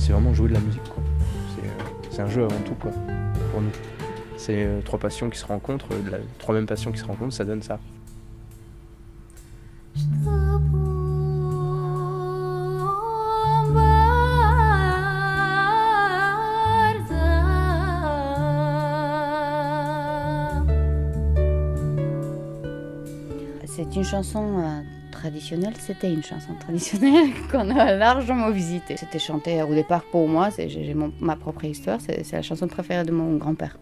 c'est vraiment jouer de la musique, quoi. C'est un jeu avant tout, quoi, pour nous. C'est trois passions qui se rencontrent, trois mêmes passions qui se rencontrent, ça donne ça. C'est une chanson traditionnelle, c'était une chanson traditionnelle qu'on a largement visitée. C'était chanté au départ pour moi, j'ai ma propre histoire, c'est la chanson préférée de mon grand-père.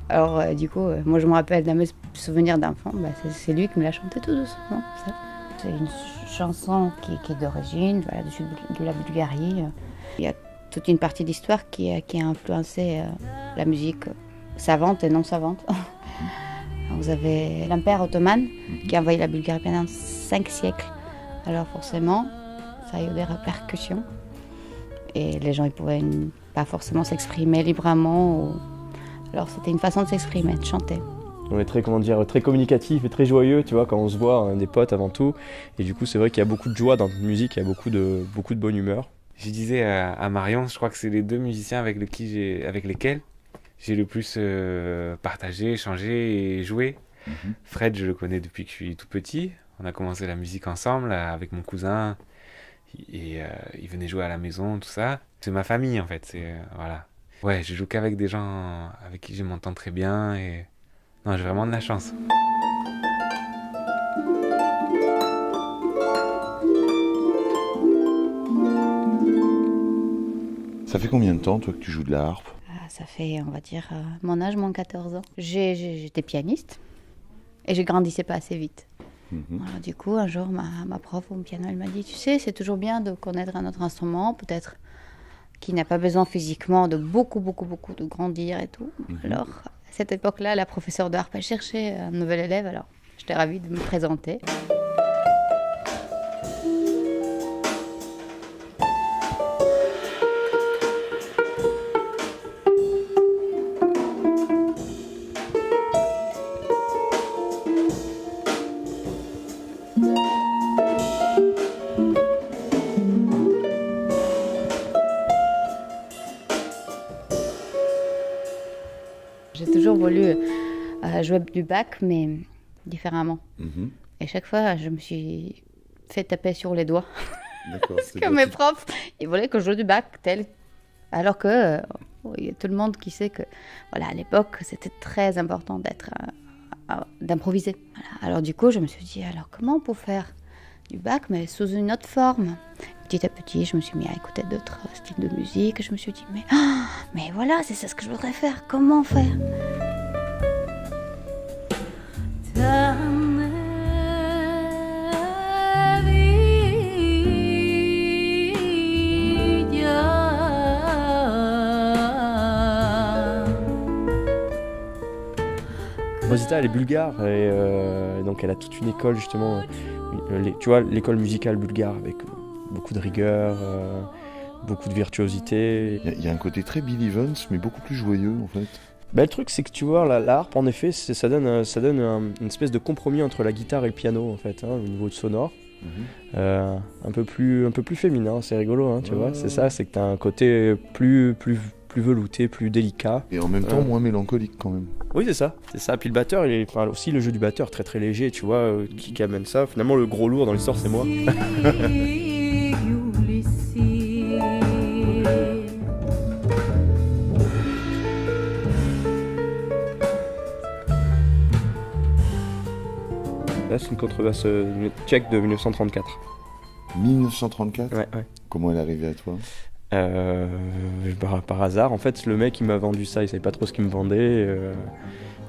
Alors du coup, moi je me rappelle d'un mes souvenirs d'enfant, c'est lui qui me l'a chanté tout doucement. Ça. C'est une chanson qui est d'origine, voilà, de la Bulgarie. Il y a toute une partie d'histoire qui a influencé la musique savante et non savante. Vous avez l'Empire ottoman qui a envahi la Bulgarie pendant 5 siècles. Alors forcément, ça a eu des répercussions. Et les gens ne pouvaient pas forcément s'exprimer librement. Alors c'était une façon de s'exprimer, de chanter. On est très, très communicatif et très joyeux, tu vois, quand on se voit, hein, des potes avant tout. Et du coup, c'est vrai qu'il y a beaucoup de joie dans notre musique, il y a beaucoup de bonne humeur. Je disais à Marion, je crois que c'est les 2 musiciens avec lesquels j'ai le plus partagé, échangé et joué. Fred, je le connais depuis que je suis tout petit. On a commencé la musique ensemble avec mon cousin. Et il venait jouer à la maison, tout ça. C'est ma famille, en fait. Voilà. Ouais, je joue qu'avec des gens avec qui je m'entends très bien. Et non, j'ai vraiment de la chance. Ça fait combien de temps, toi, que tu joues de la harpe ? Ça fait, on va dire, mon âge, moins 14 ans. J'étais pianiste et je grandissais pas assez vite. Alors, du coup, un jour, ma prof au piano, elle m'a dit, tu sais, c'est toujours bien de connaître un autre instrument, peut-être qui n'a pas besoin physiquement de beaucoup de grandir et tout. Alors, à cette époque-là, la professeure de harpe, elle cherchait un nouvel élève, alors j'étais ravie de me présenter. J'ai toujours voulu jouer du Bach, mais différemment. Et chaque fois, je me suis fait taper sur les doigts. Parce que mes profs, ils voulaient que je joue du Bach tel. Alors que il y a tout le monde qui sait que, voilà, à l'époque, c'était très important d'improviser. Voilà. Alors du coup, je me suis dit, alors comment on peut faire du Bach, mais sous une autre forme? Petit à petit, je me suis mis à écouter d'autres styles de musique. Je me suis dit, mais voilà, c'est ça ce que je voudrais faire. Comment faire? Rosita, elle est bulgare et donc elle a toute une école justement, tu vois, l'école musicale bulgare avec beaucoup de rigueur, beaucoup de virtuosité. Il y a un côté très Bill Evans, mais beaucoup plus joyeux en fait. Le truc, c'est que tu vois, la harpe, en effet, ça donne une espèce de compromis entre la guitare et le piano, en fait, au niveau de sonore. Un peu plus féminin, c'est rigolo, hein, tu vois. C'est ça, c'est que tu as un côté plus velouté, plus délicat. Et en même temps, moins mélancolique quand même. Oui, c'est ça. Puis le batteur, aussi le jeu du batteur, très très léger, tu vois, qui amène ça. Finalement, le gros lourd dans l'histoire, c'est moi. Là, c'est une contrebasse tchèque de 1934. 1934 ? Ouais. Comment elle est arrivée à toi ? Par hasard, en fait, le mec il m'a vendu ça, il savait pas trop ce qu'il me vendait.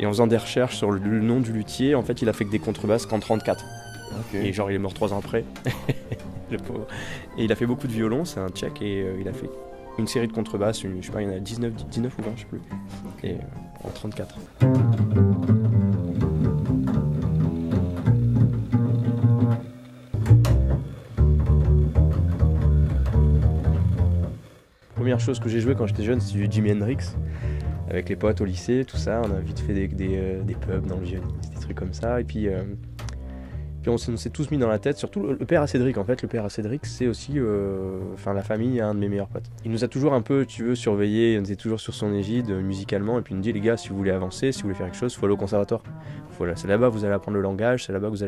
Et en faisant des recherches sur le nom du luthier, en fait, il a fait que des contrebasses qu'en 34. Et genre, il est mort 3 ans après. Le pauvre. Et il a fait beaucoup de violons, c'est un tchèque, et il a fait une série de contrebasses, je sais pas, il y en a 19 ou 20, je sais plus. Et en 34. Première chose que j'ai joué quand j'étais jeune, c'était du Jimi Hendrix. Avec les potes au lycée, tout ça, on a vite fait des pubs dans le Vieux-Nice, des trucs comme ça. Et puis Puis on s'est tous mis dans la tête, surtout le père à Cédric en fait. Le père à Cédric, c'est aussi la famille, un de mes meilleurs potes. Il nous a toujours un peu, surveillé, il était toujours sur son égide musicalement, et puis il nous dit les gars, si vous voulez avancer, si vous voulez faire quelque chose, il faut aller au conservatoire. C'est là-bas que vous allez apprendre le langage, c'est là-bas que vous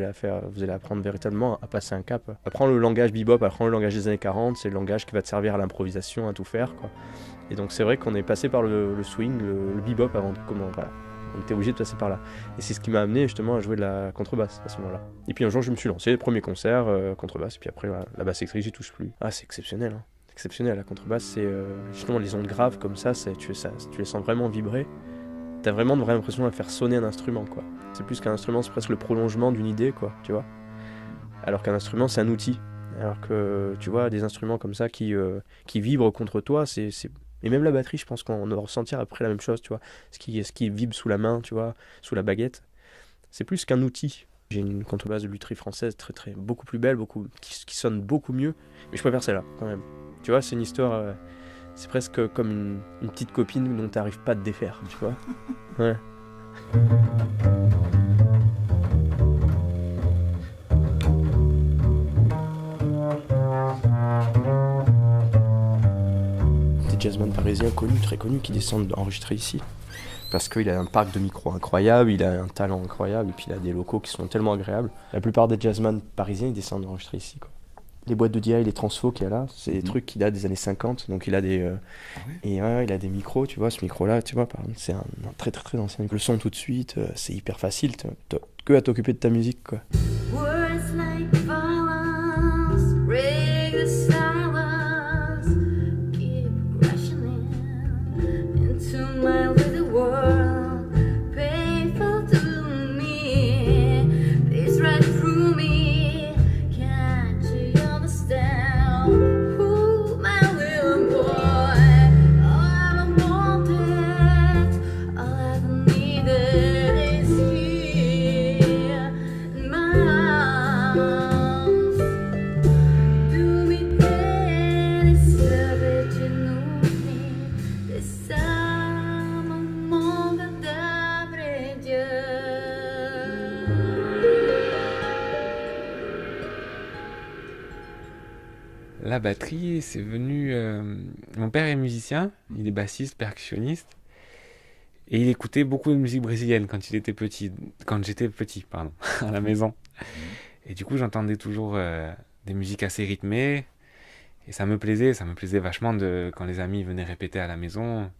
allez apprendre véritablement à passer un cap. Apprendre le langage bebop, apprendre le langage des années 40, c'est le langage qui va te servir à l'improvisation, à tout faire, quoi. Et donc c'est vrai qu'on est passé par le swing, le bebop avant de commencer. Voilà. On était obligé de passer par là. Et c'est ce qui m'a amené justement à jouer de la contrebasse à ce moment-là. Et puis un jour je me suis lancé, premier concert, contrebasse, et puis après la basse électrique j'y touche plus. Ah c'est exceptionnel, hein. C'est exceptionnel, la contrebasse, c'est justement les ondes graves comme ça, tu les sens vraiment vibrer. T'as vraiment de vraie impression de faire sonner un instrument, quoi. C'est plus qu'un instrument, c'est presque le prolongement d'une idée, quoi, tu vois. Alors qu'un instrument c'est un outil. Alors que tu vois, des instruments comme ça qui vibrent contre toi, c'est... Et même la batterie, je pense qu'on va ressentir après la même chose, tu vois. Ce qui vibre sous la main, tu vois, sous la baguette. C'est plus qu'un outil. J'ai une contrebasse de lutherie française beaucoup plus belle, qui sonne beaucoup mieux. Mais je préfère celle-là, quand même. Tu vois, c'est une histoire... c'est presque comme une petite copine dont t'arrives pas à te défaire, tu vois. Ouais. Jazzman parisien très connu, qui descendent enregistrer ici. Parce qu'il a un parc de micros incroyable, il a un talent incroyable, et puis il a des locaux qui sont tellement agréables. La plupart des jazzman parisiens, ils descendent enregistrer ici, quoi. Les boîtes de DI, les transfos qu'il y a là, c'est des trucs qui datent des années 50, donc il a des... il a des micros, tu vois, ce micro-là, tu vois, par exemple, c'est un très très très ancien. Le son tout de suite, c'est hyper facile, t'as que à t'occuper de ta musique, quoi. Words like violence, break the silence, keep rushing into my little world, painful to me, this right through me, can't you understand who my little boy, all I wanted, all I ever needed is here in my arms. Do me pity, saber de nuvem, desama o mundo da brilha. La batterie, c'est venu... Mon père est musicien, il est bassiste, percussionniste. Et il écoutait beaucoup de musique brésilienne quand j'étais petit, à la maison. Et du coup, j'entendais toujours des musiques assez rythmées. Et ça me plaisait vachement quand les amis venaient répéter à la maison.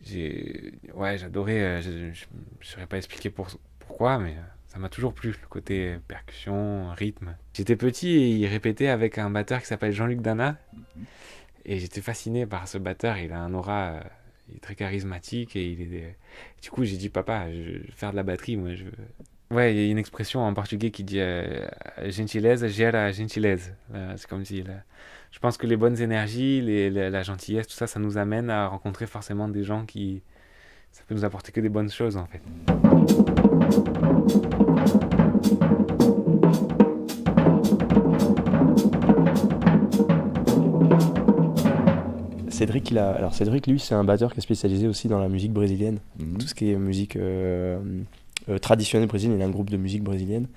J'adorais, je ne saurais pas expliquer pourquoi, mais ça m'a toujours plu, le côté percussion, rythme. J'étais petit et il répétait avec un batteur qui s'appelle Jean-Luc Dana. Et j'étais fasciné par ce batteur, il a un aura, il est très charismatique. Du coup, j'ai dit, papa, je veux faire de la batterie, moi je veux... Ouais, il y a une expression en portugais qui dit gentileza gera gentileza. C'est comme si... Je pense que les bonnes énergies, la gentillesse, tout ça, ça nous amène à rencontrer forcément des gens qui... Ça peut nous apporter que des bonnes choses, en fait. Cédric, lui, c'est un batteur qui est spécialisé aussi dans la musique brésilienne. Tout ce qui est musique traditionnelle brésilienne, il a un groupe de musique brésilienne.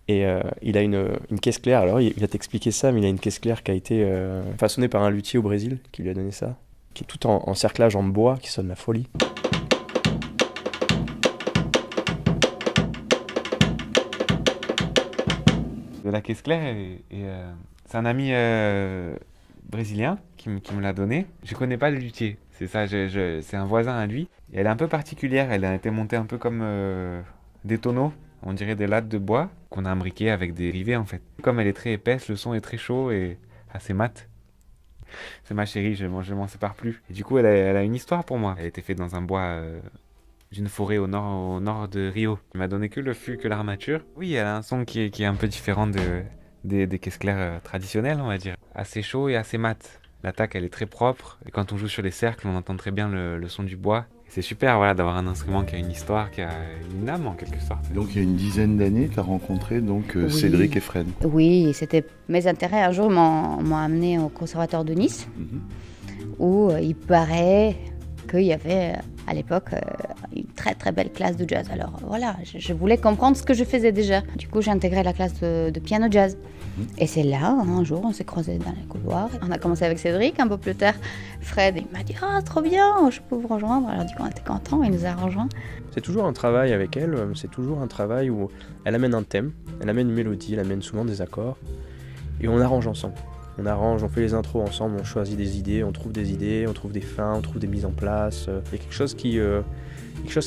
Et il a une caisse claire. Alors, il va t'expliquer ça, mais il a une caisse claire qui a été façonnée par un luthier au Brésil, qui lui a donné ça, qui est tout en cerclage en bois, qui sonne la folie. De la caisse claire, c'est un ami brésilien qui me l'a donné. Je connais pas le luthier, c'est ça, c'est un voisin à lui. Et elle est un peu particulière, elle a été montée un peu comme des tonneaux, on dirait des lattes de bois qu'on a imbriquées avec des rivets en fait. Comme elle est très épaisse, le son est très chaud et assez mat. C'est ma chérie, je m'en sépare plus. Et du coup, elle a une histoire pour moi. Elle a été faite dans un bois d'une forêt au nord de Rio. Il m'a donné que le fût, que l'armature. Oui, elle a un son qui est un peu différent des caisses claires traditionnelles, on va dire. Assez chaud et assez mat. L'attaque, elle est très propre. Et quand on joue sur les cercles, on entend très bien le son du bois. Et c'est super, voilà, d'avoir un instrument qui a une histoire, qui a une âme en quelque sorte. Donc il y a une dizaine d'années, tu as rencontré Oui. Cédric et Fred. Oui, c'était mes intérêts. Un jour, m'ont amené au conservatoire de Nice, où il paraît qu'il y avait à l'époque une très très belle classe de jazz. Alors voilà, je voulais comprendre ce que je faisais déjà. Du coup, j'ai intégré la classe de piano jazz. Et c'est là, un jour, on s'est croisés dans les couloirs. On a commencé avec Cédric, un peu plus tard, Fred, il m'a dit « Ah, trop bien, je peux vous rejoindre ?» Alors du coup, on était contents, il nous a rejoints. C'est toujours un travail avec elle, c'est toujours un travail où elle amène un thème, elle amène une mélodie, elle amène souvent des accords, et on arrange ensemble. On arrange, on fait les intros ensemble, on choisit des idées, on trouve des fins, on trouve des mises en place. Il y a quelque chose qui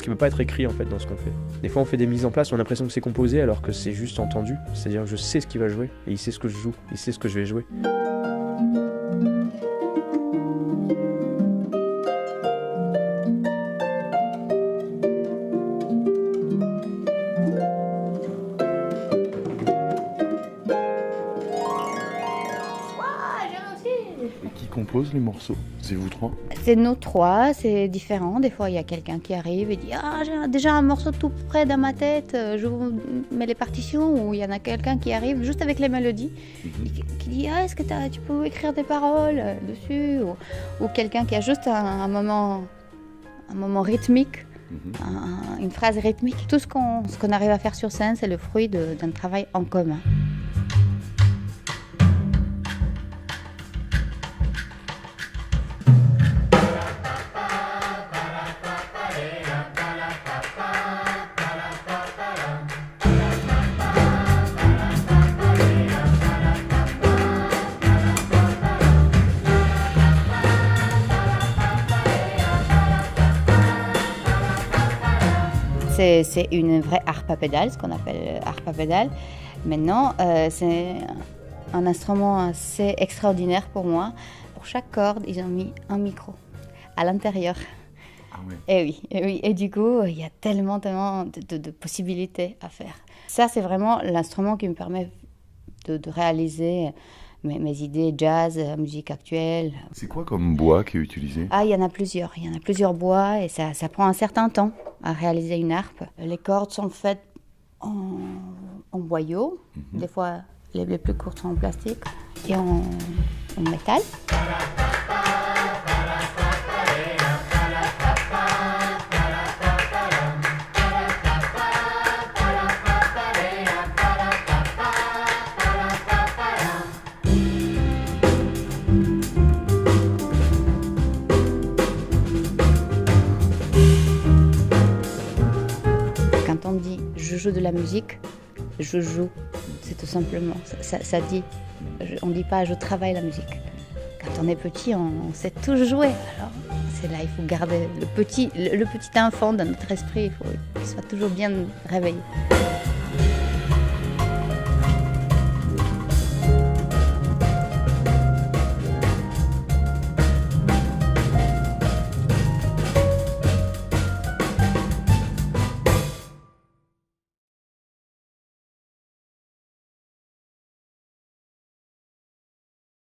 peut pas être écrit en fait dans ce qu'on fait. Des fois on fait des mises en place, on a l'impression que c'est composé alors que c'est juste entendu. C'est-à-dire que je sais ce qu'il va jouer et il sait ce que je joue, il sait ce que je vais jouer. Et qui compose les morceaux? C'est vous trois? C'est nous trois, c'est différent. Des fois, il y a quelqu'un qui arrive et dit « Ah, j'ai déjà un morceau tout près dans ma tête, je vous mets les partitions. » Ou il y en a quelqu'un qui arrive juste avec les mélodies, qui dit « Ah, est-ce que tu peux écrire des paroles dessus ?» Ou quelqu'un qui a juste un moment rythmique, une phrase rythmique. Tout ce qu'on arrive à faire sur scène, c'est le fruit d'un travail en commun. C'est une vraie harpe à pédale, ce qu'on appelle harpe à pédale. Maintenant, c'est un instrument assez extraordinaire pour moi. Pour chaque corde, ils ont mis un micro à l'intérieur. Ah oui. Et oui. Et du coup, il y a tellement de possibilités à faire. Ça, c'est vraiment l'instrument qui me permet de réaliser mes idées jazz, musique actuelle. C'est quoi comme bois qui est utilisé? Ah, il y en a plusieurs. Il y en a plusieurs bois et ça prend un certain temps à réaliser une harpe. Les cordes sont faites en boyau. Des fois, les plus courtes sont en plastique et en métal. Quand on dit « je joue de la musique », je joue, c'est tout simplement, ça dit, on ne dit pas « je travaille la musique ». Quand on est petit, on sait tout jouer, alors c'est là, il faut garder le petit enfant dans notre esprit, il faut qu'il soit toujours bien réveillé.